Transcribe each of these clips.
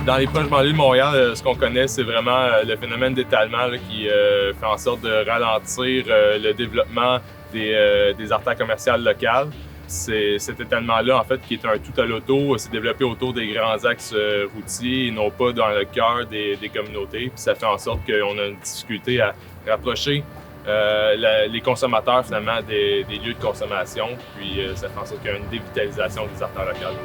Dans les proches banlieues de Montréal, ce qu'on connaît, c'est vraiment le phénomène d'étalement là, qui fait en sorte de ralentir le développement des artères commerciales locales. Cet étalement-là, en fait, qui est un tout à l'auto, s'est développé autour des grands axes routiers et non pas dans le cœur des communautés. Puis ça fait en sorte qu'on a une difficulté à rapprocher les consommateurs, finalement, des lieux de consommation. Puis ça fait en sorte qu'il y a une dévitalisation des artères locales.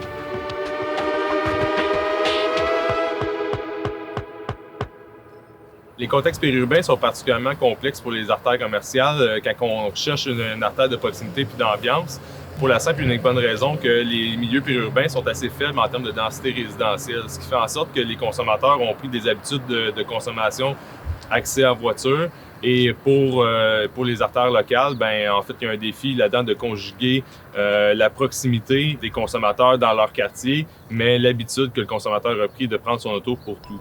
Les contextes périurbains sont particulièrement complexes pour les artères commerciales quand on cherche une artère de proximité puis d'ambiance, pour la simple et unique bonne raison que les milieux périurbains sont assez faibles en termes de densité résidentielle, ce qui fait en sorte que les consommateurs ont pris des habitudes de consommation axées en voiture. Et pour les artères locales, en fait, il y a un défi là-dedans de conjuguer la proximité des consommateurs dans leur quartier, mais l'habitude que le consommateur a pris de prendre son auto pour tout.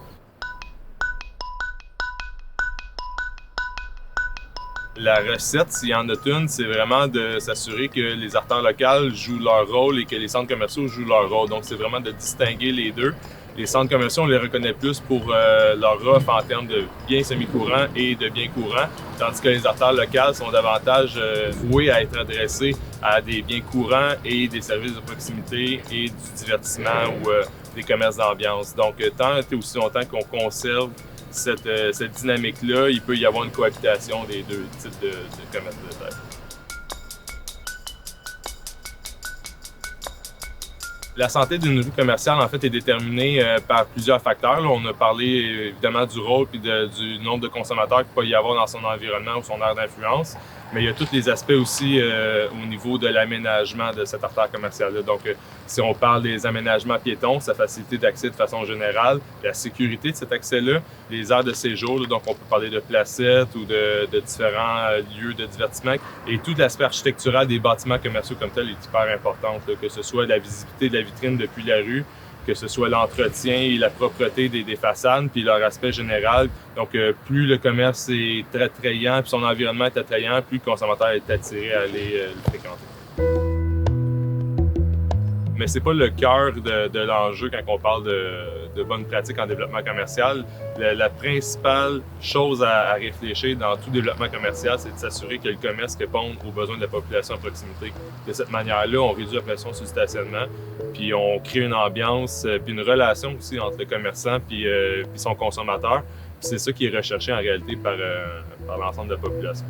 La recette, s'il y en a une, c'est vraiment de s'assurer que les artères locales jouent leur rôle et que les centres commerciaux jouent leur rôle. Donc, c'est vraiment de distinguer les deux. Les centres commerciaux, on les reconnaît plus pour leur offre en termes de biens semi-courants et de biens courants, tandis que les artères locales sont davantage vouées à être adressées à des biens courants et des services de proximité et du divertissement ou des commerces d'ambiance. Donc, tant et aussi longtemps qu'on conserve cette dynamique-là, il peut y avoir une cohabitation des deux types de commerce de détail. La santé d'une rue commerciale, en fait, est déterminée par plusieurs facteurs. Là, on a parlé évidemment du rôle et du nombre de consommateurs qu'il peut y avoir dans son environnement ou son aire d'influence, mais il y a tous les aspects aussi au niveau de l'aménagement de cette artère commerciale-là. Donc, si on parle des aménagements piétons, sa facilité d'accès de façon générale, la sécurité de cet accès-là, les aires de séjour, là, donc on peut parler de placettes ou de différents lieux de divertissement, et tout l'aspect architectural des bâtiments commerciaux comme tel est hyper important, là, que ce soit la visibilité de la vitrine depuis la rue, que ce soit l'entretien et la propreté des façades, puis leur aspect général. Donc, plus le commerce est attrayant, puis son environnement est attrayant, plus le consommateur est attiré à aller le fréquenter. Mais c'est pas le cœur de l'enjeu quand on parle de bonnes pratiques en développement commercial. La principale chose à réfléchir dans tout développement commercial, c'est de s'assurer que le commerce réponde aux besoins de la population à proximité. De cette manière-là, on réduit la pression sur le stationnement, puis on crée une ambiance, puis une relation aussi entre le commerçant puis son consommateur. Puis c'est ça qui est recherché en réalité par l'ensemble de la population.